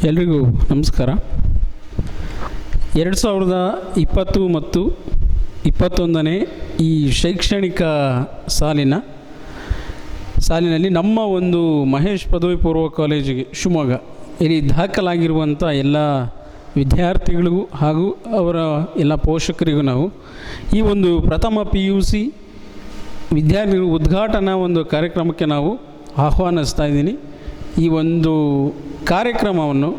ಎಲ್ರಿಗೂ ನಮಸ್ಕಾರ. 2020 ಮತ್ತು 21ನೇ ಈ ಶೈಕ್ಷಣಿಕ ಸಾಲಿನಲ್ಲಿ ನಮ್ಮ ಒಂದು ಮಹೇಶ್ ಪದವಿ ಪೂರ್ವ ಕಾಲೇಜಿಗೆ ಶಿವಮೊಗ್ಗ ಇಲ್ಲಿ ದಾಖಲಾಗಿರುವಂಥ ಎಲ್ಲ ವಿದ್ಯಾರ್ಥಿಗಳಿಗೂ ಹಾಗೂ ಅವರ ಎಲ್ಲ ಪೋಷಕರಿಗೂ ನಾವು ಈ ಒಂದು ಪ್ರಥಮ PUC ವಿದ್ಯಾರ್ಥಿಗಳ ಉದ್ಘಾಟನಾ ಒಂದು ಕಾರ್ಯಕ್ರಮಕ್ಕೆ ನಾವು ಆಹ್ವಾನಿಸ್ತಾ ಇದ್ದೀನಿ. ಈ ಒಂದು ಕಾರ್ಯಕ್ರಮವನ್ನು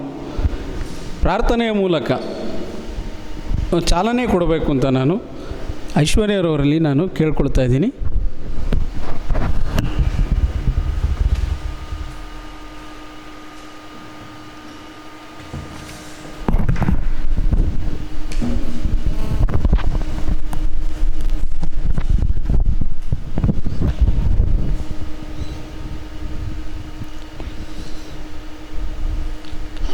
ಪ್ರಾರ್ಥನೆಯ ಮೂಲಕ ಚಾಲನೆ ಕೊಡಬೇಕು ಅಂತ ನಾನು ಐಶ್ವರ್ಯರವರಲ್ಲಿ ನಾನು ಕೇಳ್ಕೊಳ್ತಾ ಇದ್ದೀನಿ.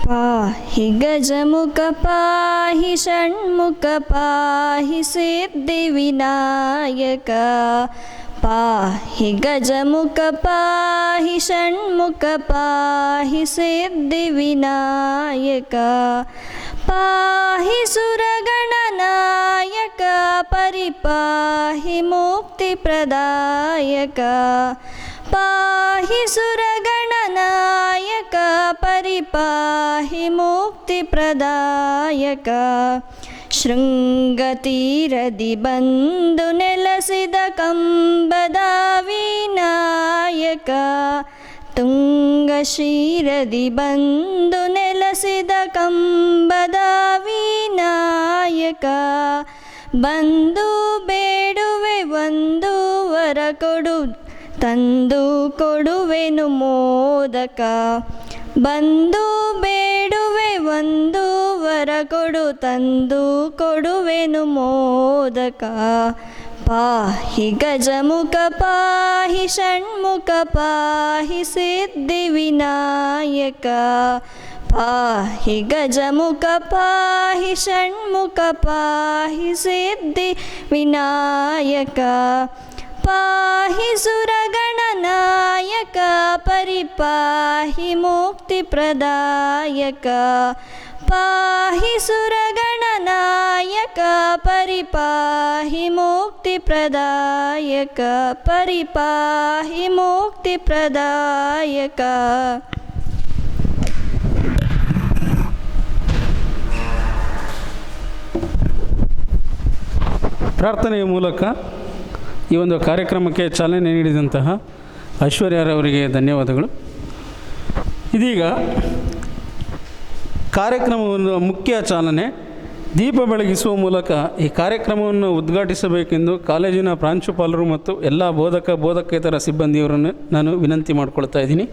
पाहि गजमुख पाहि षण्मुख पाहि सिद्धिविनायक पाहि गजमुख पाहि षण्मुख पाहि सिद्धिविनायक पाहि सुरगणनायक परिपाहि मुक्तिप्रदायक पाहि सुरगणनायक परिपाहि मुक्तिप्रदायक ಶೃಂಗತೀರದಿ ಬಂದು ನೆಲೆಸಿದ ಕಂಬದ ವಿನಾಯಕ ತುಂಗಶೀರದಿ ಬಂದು ನೆಲೆಸಿದ ಕಂಬದ ವಿನಾಯಕ ಬಂದು ಬೇಡುವೆ ಒಂದು ವರ ಕೊಡು ತಂದು ಕೊಡುವೆನು ಮೋದಕ ಬಂದು ಬೇಡುವೆ ಒಂದು ವರ ಕೊಡು ತಂದು ಕೊಡುವೆನು ಮೋದಕ ಪಾಹಿ ಗಜಮುಖ ಪಾಹಿ ಷಣ್ಮುಖ ಪಾಹಿ ಸಿದ್ಧಿವಿನಾಯಕ ಪಾಹಿ ಗಜಮುಖ ಪಾಹಿ ಷಣ್ಮುಖ ಪಾಹಿ ಸಿದ್ಧಿವಿನಾಯಕ पाहि सुरगणनायक परिपाहि मुक्तिप्रदायक पाहि सुरगणनायक परिपाहि मुक्तिप्रदायक परिपाहि मुक्तिप्रदायक. ಪ್ರಾರ್ಥನೆಯ ಮೂಲಕ ಈ ಒಂದು ಕಾರ್ಯಕ್ರಮಕ್ಕೆ ಚಾಲನೆ ನೀಡಿದಂತಹ ಐಶ್ವರ್ಯರವರಿಗೆ ಧನ್ಯವಾದಗಳು. ಇದೀಗ ಕಾರ್ಯಕ್ರಮವನ್ನು ಮುಖ್ಯ ಚಾಲನೆ ದೀಪ ಬೆಳಗಿಸುವ ಮೂಲಕ ಈ ಕಾರ್ಯಕ್ರಮವನ್ನು ಉದ್ಘಾಟಿಸಬೇಕೆಂದು ಕಾಲೇಜಿನ ಪ್ರಾಂಶುಪಾಲರು ಮತ್ತು ಎಲ್ಲ ಬೋಧಕೇತರ ಸಿಬ್ಬಂದಿಯವರನ್ನು ನಾನು ವಿನಂತಿ ಮಾಡಿಕೊಳ್ತಾ ಇದ್ದೀನಿ.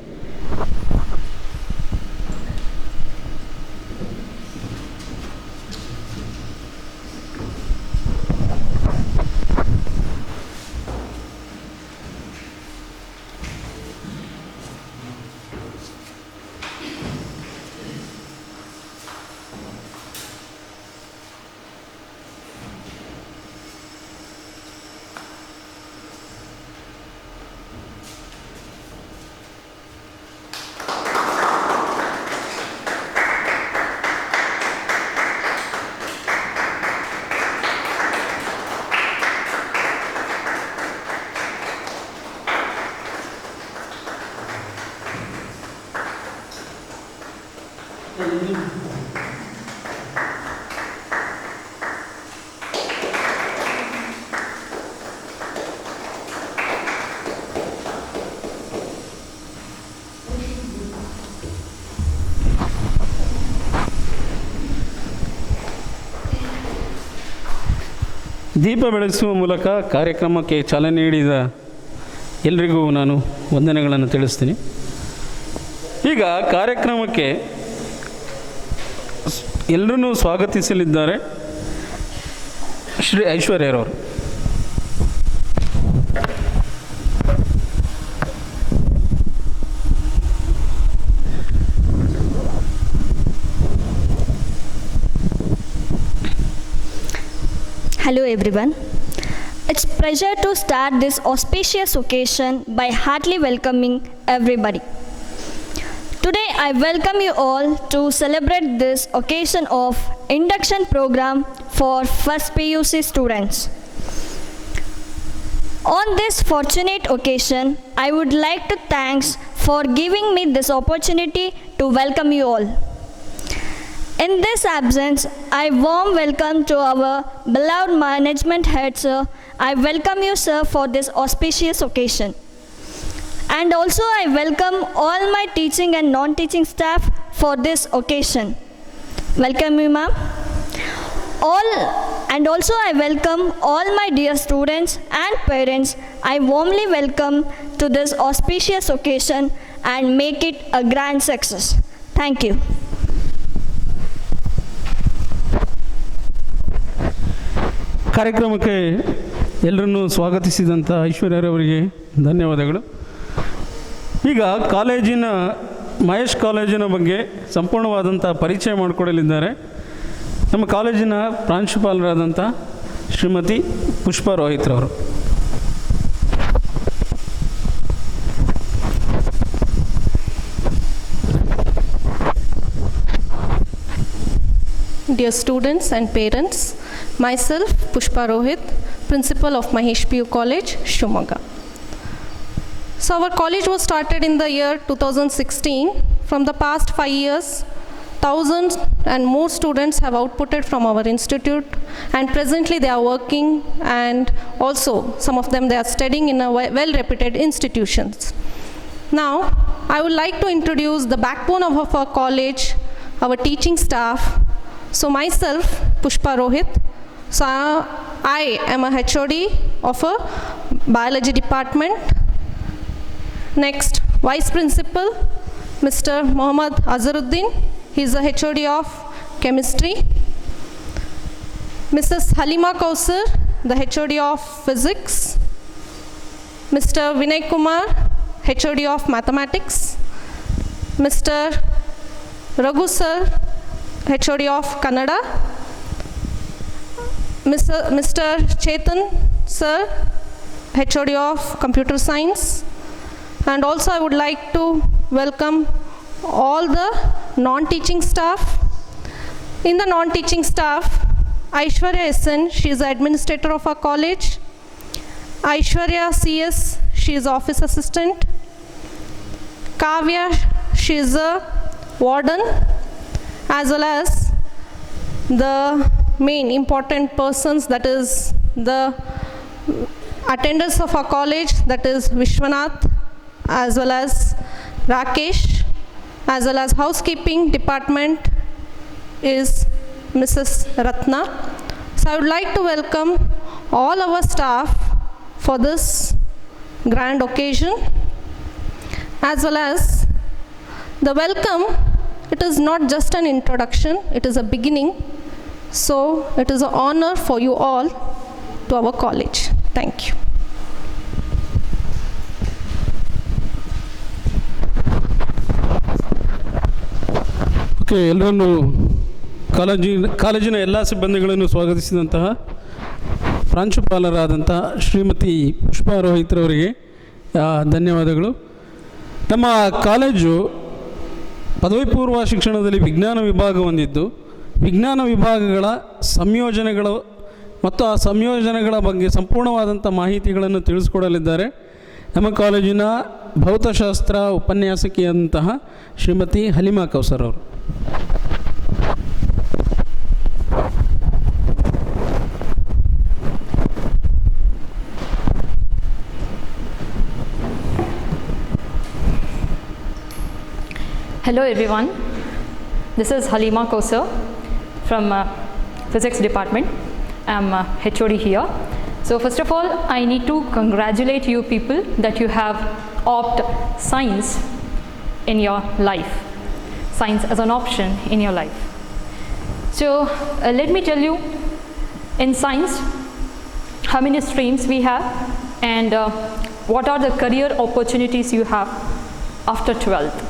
ದೀಪ ಬೆಳಗಿಸುವ ಮೂಲಕ ಕಾರ್ಯಕ್ರಮಕ್ಕೆ ಚಾಲನೆ ನೀಡಿದ ಎಲ್ರಿಗೂ ನಾನು ವಂದನೆಗಳನ್ನು ತಿಳಿಸ್ತೀನಿ. ಈಗ ಕಾರ್ಯಕ್ರಮಕ್ಕೆ ಎಲ್ಲರನ್ನೂ ಸ್ವಾಗತಿಸಲಿದ್ದಾರೆ Shri ಐಶ್ವರ್ಯರವರು. Hello everyone. It's pleasure to start this auspicious occasion by heartily welcoming everybody. Today I welcome you all to celebrate this occasion of induction program for first PUC students. On this fortunate occasion, I would like to thanks for giving me this opportunity to welcome you all. In this absence, I warm welcome to our beloved management head, sir. I welcome you, sir, for this auspicious occasion. And also I welcome all my teaching and non-teaching staff for this occasion. Welcome you, ma'am. And also I welcome all my dear students and parents. I warmly welcome to this auspicious occasion and make it a grand success. Thank you. ಕಾರ್ಯಕ್ರಮಕ್ಕೆ ಎಲ್ಲರನ್ನೂ ಸ್ವಾಗತಿಸಿದಂಥ ಐಶ್ವರ್ಯರವರಿಗೆ ಧನ್ಯವಾದಗಳು. ಈಗ ಮಹೇಶ್ ಕಾಲೇಜಿನ ಬಗ್ಗೆ ಸಂಪೂರ್ಣವಾದಂಥ ಪರಿಚಯ ಮಾಡಿಕೊಡಲಿದ್ದಾರೆ ನಮ್ಮ ಕಾಲೇಜಿನ ಪ್ರಾಂಶುಪಾಲರಾದಂಥ ಶ್ರೀಮತಿ ಪುಷ್ಪಾ ರೋಹಿತ್ರವರು. Dear students and parents, myself Pushpa Rohit, principal of Mahesh PU College, Shimoga. So our college was started in the year 2016. From the past 5 years, thousands and more students have outputted from our institute, and presently they are working, and also some of them they are studying in a well-reputed institutions. Now I would like to introduce the backbone of our college, our teaching staff. So myself, Pushpa Rohit, so I am a HOD of a biology department. Next, Vice Principal, Mr. Mohammad Azharuddin, he is a HOD of chemistry. Mrs. Halima Kausar, the HOD of physics. Mr. Vinay Kumar, HOD of mathematics. Mr. Raghu sir, HOD of Kannada. Mr. Chetan sir, HOD of computer science. And also I would like to welcome all the non-teaching staff. In the non-teaching staff, Aishwarya SN, she is the administrator of our college. Aishwarya CS, she is office assistant. Kavya, she is a warden, as well as the main important persons, that is the attendants of our college, that is Vishwanath, as well as Rakesh, as well as housekeeping department is Mrs. Ratna. So I would like to welcome all our staff for this grand occasion, as well as the welcome. It is not just an introduction, it is a beginning. So it is an honor for you all to our college. Thank you. Okay, ಎಲ್ಲರನ್ನು ಕಾಲೇಜಿನ ಎಲ್ಲ ಸಿಬ್ಬಂದಿಗಳನ್ನು ಸ್ವಾಗತಿಸಿದಂತಹ ಪ್ರಾಂಶುಪಾಲರಾದಂಥ ಶ್ರೀಮತಿ ಪುಷ್ಪಾ ರೋಹಿತ್ರವರಿಗೆ ಧನ್ಯವಾದಗಳು. ನಮ್ಮ college ಪದವಿ ಪೂರ್ವ ಶಿಕ್ಷಣದಲ್ಲಿ ವಿಜ್ಞಾನ ವಿಭಾಗ ಹೊಂದಿದ್ದು, ವಿಜ್ಞಾನ ವಿಭಾಗಗಳ ಸಂಯೋಜನೆಗಳು ಮತ್ತು ಆ ಸಂಯೋಜನೆಗಳ ಬಗ್ಗೆ ಸಂಪೂರ್ಣವಾದಂಥ ಮಾಹಿತಿಗಳನ್ನು ತಿಳಿಸ್ಕೊಡಲಿದ್ದಾರೆ ನಮ್ಮ ಕಾಲೇಜಿನ ಭೌತಶಾಸ್ತ್ರ ಉಪನ್ಯಾಸಕಿಯಾದಂತಹ ಶ್ರೀಮತಿ ಹಲಿಮಾ ಕೌಸರ್ ಅವರು. Hello everyone, this is Halima Kausar from Physics Department. I'm HOD here. So first of all, I need to congratulate you people that you have opted science in your life, science as an option in your life. So let me tell you, in science, how many streams we have and what are the career opportunities you have after 12th.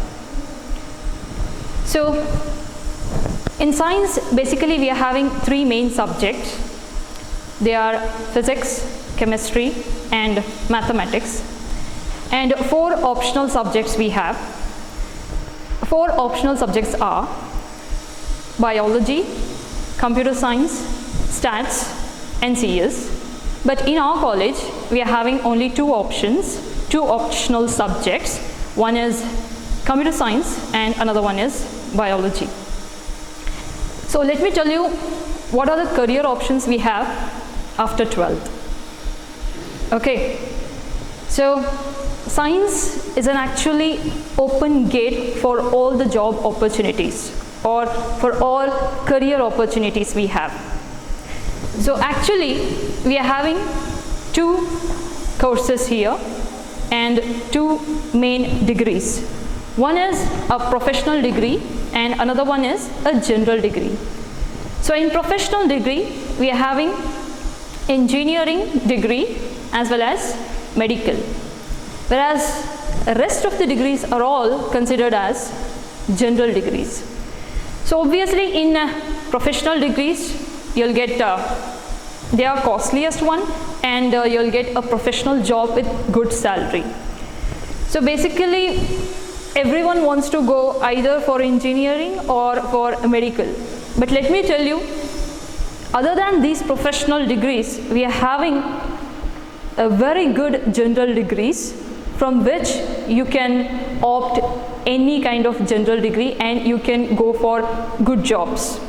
So in science, basically we are having 3 main subjects. They are physics, chemistry and mathematics, and 4 optional subjects we have. 4 optional subjects are biology, computer science, stats, and CS. But in our college, we are having only 2 options, 2 optional subjects. One is computer science and another one is biology. So let me tell you what are the career options we have after 12th. Okay, so science is an actually open gate for all the job opportunities or for all career opportunities we have. So actually we are having 2 courses here and 2 main degrees. One is a professional degree and another one is a general degree. So in professional degree we are having engineering degree as well as medical, whereas the rest of the degrees are all considered as general degrees. So obviously in professional degrees you'll get they are costliest one and you'll get a professional job with good salary. So basically everyone wants to go either for engineering or for medical. But let me tell you, other than these professional degrees, we are having a very good general degrees from which you can opt any kind of general degree and you can go for good jobs.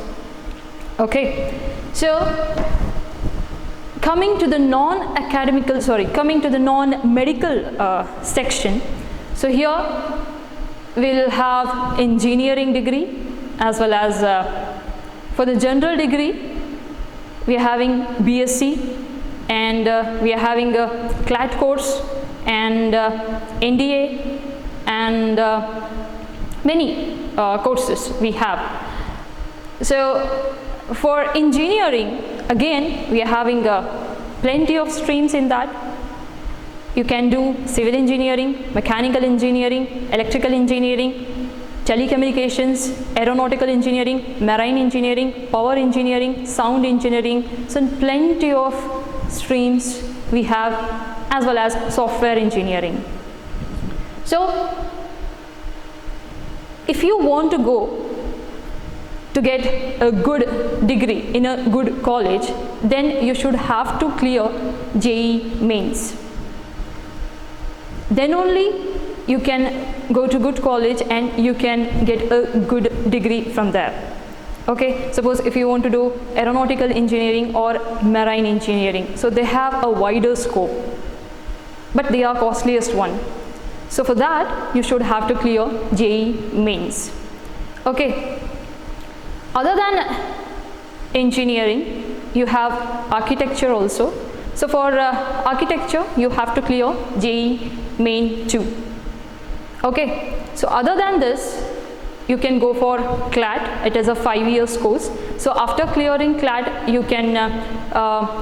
Okay, so coming to the non-medical section, so here we'll have engineering degree as well as for the general degree we are having BSc and we are having a CLAT course and NDA and many courses we have. So for engineering, again we are having plenty of streams in that. You can do civil engineering, mechanical engineering, electrical engineering, telecommunications, aeronautical engineering, marine engineering, power engineering, sound engineering. So plenty of streams we have, as well as software engineering. So if you want to go to get a good degree in a good college, then you should have to clear JEE mains. Then only you can go to good college and you can get a good degree from there. Okay, suppose if you want to do aeronautical engineering or marine engineering, so they have a wider scope, but they are costliest one. So for that you should have to clear JEE mains. Okay, other than engineering you have architecture also. So for architecture you have to clear JEE main 2. Okay, so other than this you can go for CLAT. It is a 5-year course. So after clearing CLAT you can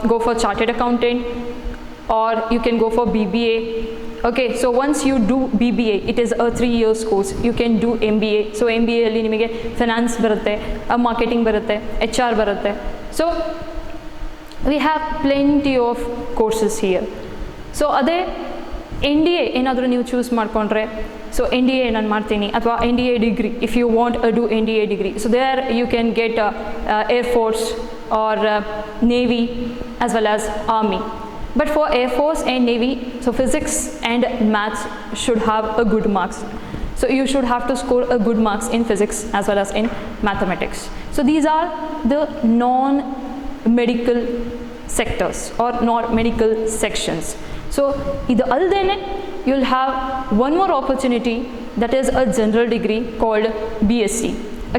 go for chartered accountant or you can go for BBA. Okay, so once you do BBA, it is a 3-year course. You can do MBA. So MBA alli nimage finance barutte, marketing barutte, HR barutte. So we have plenty of courses here. So ade NDA ಏನಾದರೂ ನೀವು choose ಮಾಡಿಕೊಂಡ್ರೆ, so NDA ನಾನು ಮಾಡ್ತೀನಿ ಅಥವಾ NDA degree, if you want to do NDA degree, so there you can get Air Force or Navy as well as Army. But for Air Force and Navy, so physics and maths should have a good marks. So you should have to score a good marks in physics as well as in mathematics. So these are the non-medical sectors or non-medical sections. So idu aldene you'll have one more opportunity, that is a general degree called BSc.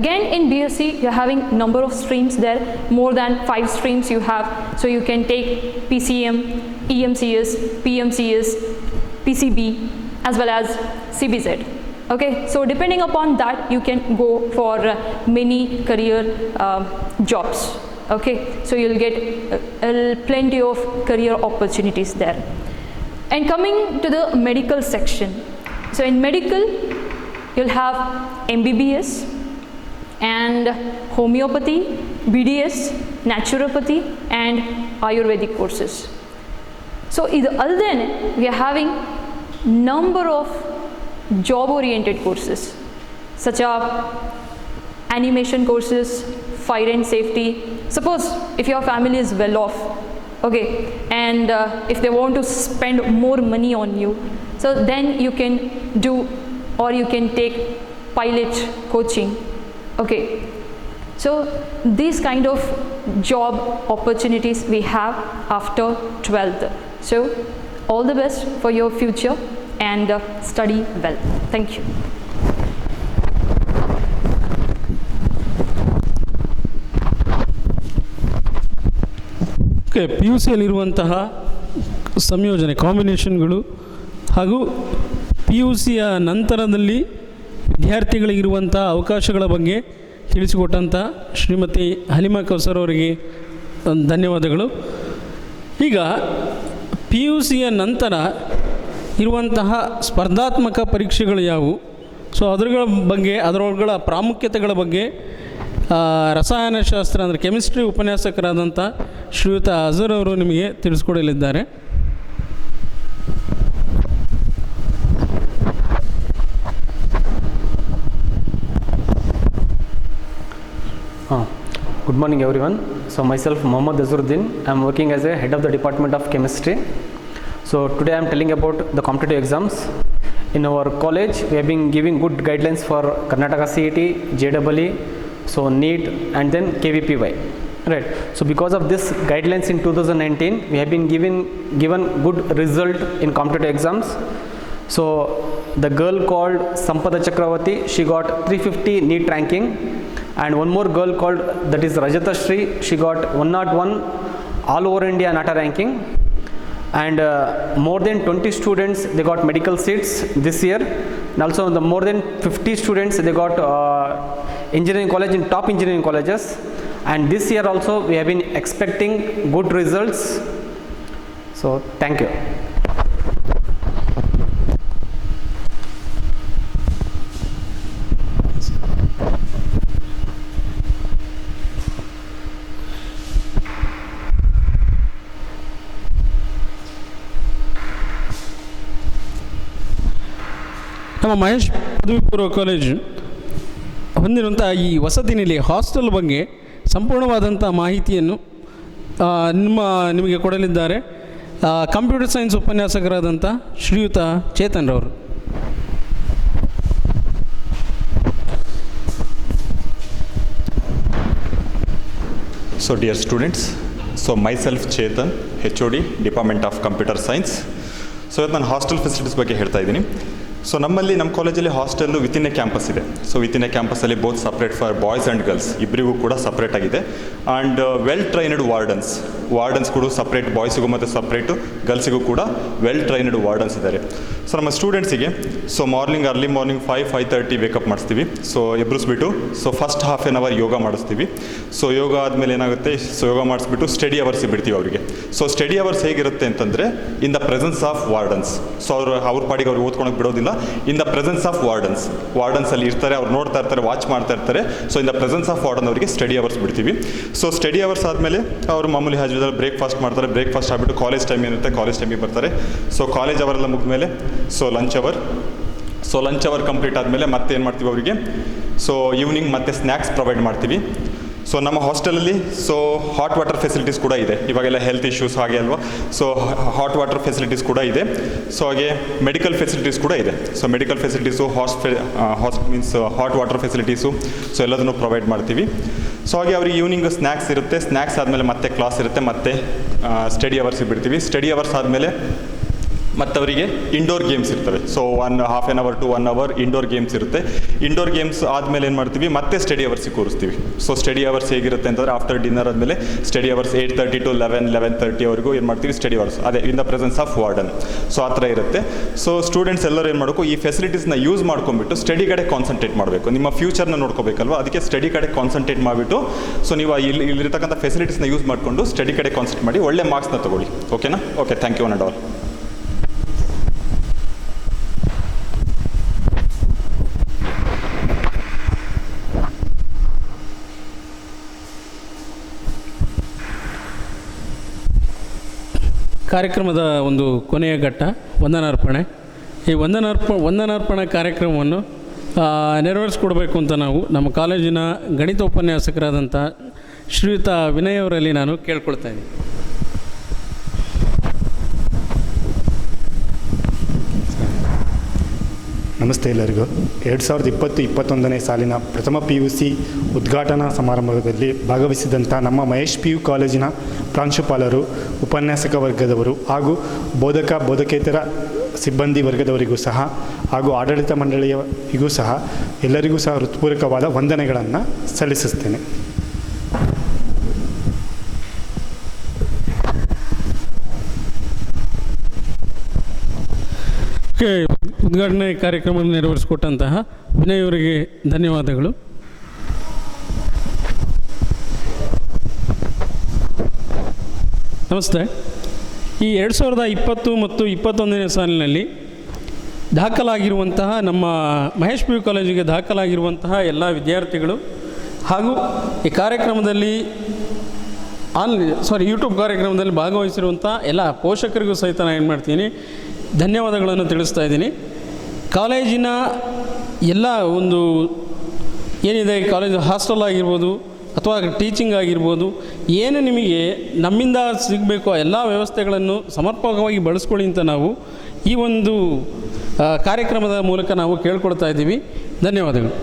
Again in BSc you're having number of streams there, more than 5 streams you have. So you can take PCM, EMCS, PMCS, PCB as well as CBZ. Okay, so depending upon that you can go for many career jobs. Okay, so you'll get plenty of career opportunities there. And coming to the medical section, so in medical you'll have MBBS and homeopathy, BDS, naturopathy and Ayurvedic courses. So idu aldene we are having number of job oriented courses. such as animation courses, fire and safety. Suppose if your family is well off, okay, and if they want to spend more money on you, so then you can do, or you can take pilot coaching, okay. So these kind of job opportunities we have after 12th. So all the best for your future and study well. Thank you. Okay, P U ಸಿಯಲ್ಲಿರುವಂತಹ ಸಂಯೋಜನೆ ಕಾಂಬಿನೇಷನ್ಗಳು ಹಾಗೂ P U ಸಿಯ ನಂತರದಲ್ಲಿ ವಿದ್ಯಾರ್ಥಿಗಳಿಗಿರುವಂಥ ಅವಕಾಶಗಳ ಬಗ್ಗೆ ತಿಳಿಸಿಕೊಟ್ಟಂಥ ಶ್ರೀಮತಿ ಹಲಿಮಾ ಕೌಸರ್ ಅವರಿಗೆ ಧನ್ಯವಾದಗಳು. ಈಗ ಪಿ ಯು ಸಿಯ ನಂತರ ಇರುವಂತಹ ಸ್ಪರ್ಧಾತ್ಮಕ ಪರೀಕ್ಷೆಗಳು ಯಾವುವು, ಸೊ ಅದರ ಬಗ್ಗೆ ಅದರೊಳಗಳ ಪ್ರಾಮುಖ್ಯತೆಗಳ ಬಗ್ಗೆ ರಸಾಯನಶಾಸ್ತ್ರ ಅಂದರೆ ಕೆಮಿಸ್ಟ್ರಿ ಉಪನ್ಯಾಸಕರಾದಂಥ ಶ್ರೀಯುತ ಅಜರ್ ಅವರು ನಿಮಗೆ ತಿಳಿಸ್ಕೊಡಲಿದ್ದಾರೆ. Good morning everyone. So myself Mohammad Azharuddin. I am working as a head of the Department of Chemistry. So today I am telling about the competitive exams. In our college we have been giving good guidelines for Karnataka CET, JEE, so NEET and then KVPY. Right. So because of this guidelines in 2019 we have been given good result in competitive exams. So the girl called Sampada Chakravati, she got 350 NEET ranking. And one more girl called, that is Rajata Shri, she got 101 all over India NATA ranking. And more than 20 students they got medical seats this year, and also the more than 50 students they got engineering college in top engineering colleges. And this year also we have been expecting good results. So thank you. ನಮ್ಮ ಮಹೇಶ್ ಪದವಿ ಪೂರ್ವ college ಹೊಂದಿರುವಂಥ ಈ ವಸತಿ ನಿಲಯ hostel ಬಗ್ಗೆ ಸಂಪೂರ್ಣವಾದಂಥ ಮಾಹಿತಿಯನ್ನು ನಿಮಗೆ ಕೊಡಲಿದ್ದಾರೆ ಕಂಪ್ಯೂಟರ್ ಸೈನ್ಸ್ ಉಪನ್ಯಾಸಕರಾದಂಥ ಶ್ರೀಯುತ ಚೇತನ್ ರವರು. So dear students, so myself Chetan, HOD, Department of Computer Science. So ಇವತ್ತು ನಾನು ಹಾಸ್ಟೆಲ್ ಫೆಸಿಲಿಟೀಸ್ ಬಗ್ಗೆ ಹೇಳ್ತಾ ಇದ್ದೀನಿ. ಸೊ ನಮ್ಮ ಕಾಲೇಜಲ್ಲಿ ಹಾಸ್ಟೆಲ್ಲು ವಿತಿನ್ ಎ ಕ್ಯಾಂಪಸ್ ಇದೆ. ಸೊ ವಿತಿನ್ ಎ ಕ್ಯಾಂಪಸಲ್ಲಿ both separate for boys and girls ಇಬ್ಬರಿಗೂ ಕೂಡ ಸಪ್ರೇಟ್ ಆಗಿದೆ. ಆ್ಯಂಡ್ ವೆಲ್ ಟ್ರೈನ್ಡ್ ವಾರ್ಡನ್ಸ್ ಕೂಡ ಸಪ್ರೇಟ್, ಬಾಯ್ಸಿಗೂ ಮತ್ತು ಸಪ್ರೇಟು ಗರ್ಲ್ಸಿಗೂ ಕೂಡ ವೆಲ್ ಟ್ರೈನ್ಡ್ ವಾರ್ಡನ್ಸ್ ಇದ್ದಾರೆ. ಸೊ ನಮ್ಮ ಸ್ಟೂಡೆಂಟ್ಸಿಗೆ ಸೊ ಅರ್ಲಿ ಮಾರ್ನಿಂಗ್ 5:30 ವೇಕಪ್ ಮಾಡಿಸ್ತೀವಿ. ಸೊ ಎಬ್ರಿಸ್ಬಿಟ್ಟು so first half an hour ಯೋಗ ಮಾಡಿಸ್ತೀವಿ. ಸೊ ಯೋಗ ಆದಮೇಲೆ ಏನಾಗುತ್ತೆ, ಸೊ ಯೋಗ ಮಾಡಿಸ್ಬಿಟ್ಟು ಸ್ಟಡಿ ಅವರ್ಸ್ ಬಿಡ್ತೀವಿ ಅವರಿಗೆ. ಸೊ ಸ್ಟಡಿ ಅವರ್ಸ್ ಹೇಗಿರುತ್ತೆ ಅಂತಂದರೆ ಇನ್ the presence of wardens. So ಅವ್ರ ಪಾಡಿಗೆ ಅವ್ರಿಗೆ ಓದ್ಕೊಳಕ್ಕೆ ಬಿಡೋದಿಲ್ಲ. ಇನ್ ದ ಪ್ರೆಸೆನ್ಸ್ ಆಫ್ ವಾರ್ಡನ್ಸ್ ಅಲ್ಲಿ ಇರ್ತಾರೆ, ಅವ್ರು ನೋಡ್ತಾ ಇರ್ತಾರೆ, ವಾಚ್ ಮಾಡ್ತಾ ಇರ್ತಾರೆ. So in the presence of warden ಅವರಿಗೆ ಸ್ಟಡಿ ಅವರ್ಸ್ ಬಿಡ್ತೀವಿ. ಸೊ ಸ್ಟಡಿ ಅವರ್ಸ್ ಆದಮೇಲೆ ಅವರು ಮಾಮೂಲಿ ಹಾಜರಲ್ಲಿ ಬ್ರೇಕ್ಫಾಸ್ಟ್ ಮಾಡ್ತಾರೆ. ಬ್ರೇಕ್ಫಾಸ್ಟ್ ಆಗಿಬಿಟ್ಟು ಕಾಲೇಜ್ ಟೈಮ್ ಇರುತ್ತೆ, ಕಾಲೇಜ್ ಟೈಮಿಗೆ ಬರ್ತಾರೆ. ಸೊ ಕಾಲೇಜ್ ಅವರೆಲ್ಲ ಮುಗಿದ್ಮೇಲೆ ಸೊ ಲಂಚ್ ಅವರ್ ಕಂಪ್ಲೀಟ್ ಆದಮೇಲೆ ಮತ್ತೆ ಏನು ಮಾಡ್ತೀವಿ ಅವರಿಗೆ, ಸೊ ಈವ್ನಿಂಗ್ ಮತ್ತೆ ಸ್ನ್ಯಾಕ್ಸ್ ಪ್ರೊವೈಡ್ ಮಾಡ್ತೀವಿ. ಸೊ ನಮ್ಮ ಹಾಸ್ಟೆಲಲ್ಲಿ ಸೊ ಹಾಟ್ ವಾಟರ್ ಫೆಸಿಲಿಟೀಸ್ ಕೂಡ ಇದೆ. ಇವಾಗೆಲ್ಲ ಹೆಲ್ತ್ ಇಶ್ಯೂಸ್ ಹಾಗೆ ಅಲ್ವಾ, ಸೊ ಹಾಟ್ ವಾಟರ್ ಫೆಸಿಲಿಟೀಸ್ ಕೂಡ ಇದೆ. ಸೊ ಹಾಗೆ ಮೆಡಿಕಲ್ ಫೆಸಿಲಿಟೀಸ್ ಕೂಡ ಇದೆ. So medical facilities means hot water facilities so ಎಲ್ಲದನ್ನು ಪ್ರೊವೈಡ್ ಮಾಡ್ತೀವಿ. ಸೊ ಹಾಗೆ ಅವ್ರಿಗೆ ಈವ್ನಿಂಗ್ ಸ್ನ್ಯಾಕ್ಸ್ ಇರುತ್ತೆ. ಸ್ನ್ಯಾಕ್ಸ್ ಆದಮೇಲೆ ಮತ್ತೆ ಕ್ಲಾಸ್ ಇರುತ್ತೆ, ಮತ್ತೆ ಸ್ಟಡಿ ಅವರ್ಸಿಗೆ ಬಿಡ್ತೀವಿ. ಸ್ಟಡಿ ಅವರ್ಸ್ ಆದಮೇಲೆ ಮತ್ತು ಅವರಿಗೆ ಇಂಡೋರ್ ಗೇಮ್ಸ್ ಇರ್ತವೆ. So half an hour to 1 hour indoor games ಇರುತ್ತೆ. ಇಂಡೋರ್ ಗೇಮ್ಸ್ ಆದಮೇಲೆ ಏನು ಮಾಡ್ತೀವಿ, ಮತ್ತೆ ಸ್ಟಡಿ ಅವರ್ಸಿಗೆ ಕೂರಿಸ್ತೀವಿ. ಸೊ ಸ್ಟಡಿ ಅವರ್ಸ್ ಹೇಗಿರುತ್ತೆ ಅಂತಂದರೆ ಆಫ್ಟರ್ ಡಿನ್ನರ್ ಆದಮೇಲೆ ಸ್ಟಡಿ ಅವರ್ಸ್ 8:30 to 11:30 ವರೆಗೂ ಏನು ಮಾಡ್ತೀವಿ, ಸ್ಟಡಿ ಅವರ್ಸ್ ಅದೇ in the presence of warden. So ಆ ಥರ ಇರುತ್ತೆ. ಸೊ ಸ್ಟೂಡೆಂಟ್ಸ್ ಎಲ್ಲರೂ ಏನು ಮಾಡಬೇಕು, ಈ ಫೆಸಿಲಿಟೀಸ್ನ ಯೂಸ್ ಮಾಡ್ಕೊಂಡ್ಬಿಟ್ಟು ಸ್ಟಡಿ ಕಡೆ ಕಾನ್ಸಂಟ್ರೇಟ್ ಮಾಡಬೇಕು. ನಿಮ್ಮ ಫ್ಯೂಚರ್ನ ನೋಡ್ಕೋಬೇಕಲ್ವ, ಅದಕ್ಕೆ ಸ್ಟಡಿ ಕಡೆ ಕಾನ್ಸಂಟ್ರೇಟ್ ಮಾಡಿಬಿಟ್ಟು ಸೊ ನೀವು ಇಲ್ಲಿರ್ತಕ್ಕಂಥ ಫೆಸಿಲಿಟೀಸ್ನ ಯೂಸ್ ಮಾಡಿಕೊಂಡು ಸ್ಟಡಿ ಕಡೆ ಕಾನ್ಸಂಟ್ರೇಟ್ ಮಾಡಿ ಒಳ್ಳೆ ಮಾರ್ಕ್ಸ್ನ ತೊಗೊಳ್ಳಿ. ಓಕೆನಾ? Okay, thank you one and all. ಕಾರ್ಯಕ್ರಮದ ಒಂದು ಕೊನೆಯ ಘಟ್ಟ ವಂದನಾರ್ಪಣೆ. ಈ ವಂದನಾರ್ಪಣೆ ಕಾರ್ಯಕ್ರಮವನ್ನು ನೆರವೇರಿಸ್ಕೊಡ್ಬೇಕು ಅಂತ ನಾವು ನಮ್ಮ ಕಾಲೇಜಿನ ಗಣಿತ ಉಪನ್ಯಾಸಕರಾದಂಥ ಶ್ರೀಯುತ ವಿನಯ್ ಅವರಲ್ಲಿ ನಾನು ಕೇಳ್ಕೊಳ್ತಾ ಇದ್ದೀನಿ. ನಮಸ್ತೆ ಎಲ್ಲರಿಗೂ. 2020-21ನೇ ಸಾಲಿನ ಪ್ರಥಮ PUC ಉದ್ಘಾಟನಾ ಸಮಾರಂಭದಲ್ಲಿ ಭಾಗವಹಿಸಿದಂಥ ನಮ್ಮ ಮಹೇಶ್ PU ಕಾಲೇಜಿನ ಪ್ರಾಂಶುಪಾಲರು, ಉಪನ್ಯಾಸಕ ವರ್ಗದವರು ಹಾಗೂ ಬೋಧಕೇತರ ಸಿಬ್ಬಂದಿ ವರ್ಗದವರಿಗೂ ಸಹ ಹಾಗೂ ಆಡಳಿತ ಮಂಡಳಿಯವರಿಗೂ ಸಹ ಎಲ್ಲರಿಗೂ ಸಹ ಹೃತ್ಪೂರ್ವಕವಾದ ವಂದನೆಗಳನ್ನು ಸಲ್ಲಿಸುತ್ತೇನೆ. ಉದ್ಘಾಟನೆ ಕಾರ್ಯಕ್ರಮ ನೆರವೇರಿಸಿಕೊಟ್ಟಂತಹ ವಿನಯ್ ಅವರಿಗೆ ಧನ್ಯವಾದಗಳು. ನಮಸ್ತೆ. ಈ 2020 ಮತ್ತು 21ನೇ ಸಾಲಿನಲ್ಲಿ ದಾಖಲಾಗಿರುವಂತಹ ನಮ್ಮ ಮಹೇಶ್ PU ಕಾಲೇಜಿಗೆ ದಾಖಲಾಗಿರುವಂತಹ ಎಲ್ಲ ವಿದ್ಯಾರ್ಥಿಗಳು ಹಾಗೂ ಈ ಕಾರ್ಯಕ್ರಮದಲ್ಲಿ ಯೂಟ್ಯೂಬ್ ಕಾರ್ಯಕ್ರಮದಲ್ಲಿ ಭಾಗವಹಿಸಿರುವಂಥ ಎಲ್ಲ ಪೋಷಕರಿಗೂ ಸಹಿತ ನಾನು ಏನು ಮಾಡ್ತೀನಿ, ಧನ್ಯವಾದಗಳನ್ನು ತಿಳಿಸ್ತಾ ಇದ್ದೀನಿ. ಕಾಲೇಜಿನ ಎಲ್ಲ ಒಂದು ಏನಿದೆ, ಕಾಲೇಜು ಹಾಸ್ಟೆಲ್ ಆಗಿರ್ಬೋದು ಅಥವಾ ಟೀಚಿಂಗ್ ಆಗಿರ್ಬೋದು, ಏನು ನಿಮಗೆ ನಮ್ಮಿಂದ ಸಿಗಬೇಕು ಎಲ್ಲ ವ್ಯವಸ್ಥೆಗಳನ್ನು ಸಮರ್ಪಕವಾಗಿ ಬಳಸ್ಕೊಳ್ಳಿ ಅಂತ ನಾವು ಈ ಒಂದು ಕಾರ್ಯಕ್ರಮದ ಮೂಲಕ ನಾವು ಕೇಳ್ಕೊಳ್ತಾ ಇದ್ದೀವಿ. ಧನ್ಯವಾದಗಳು.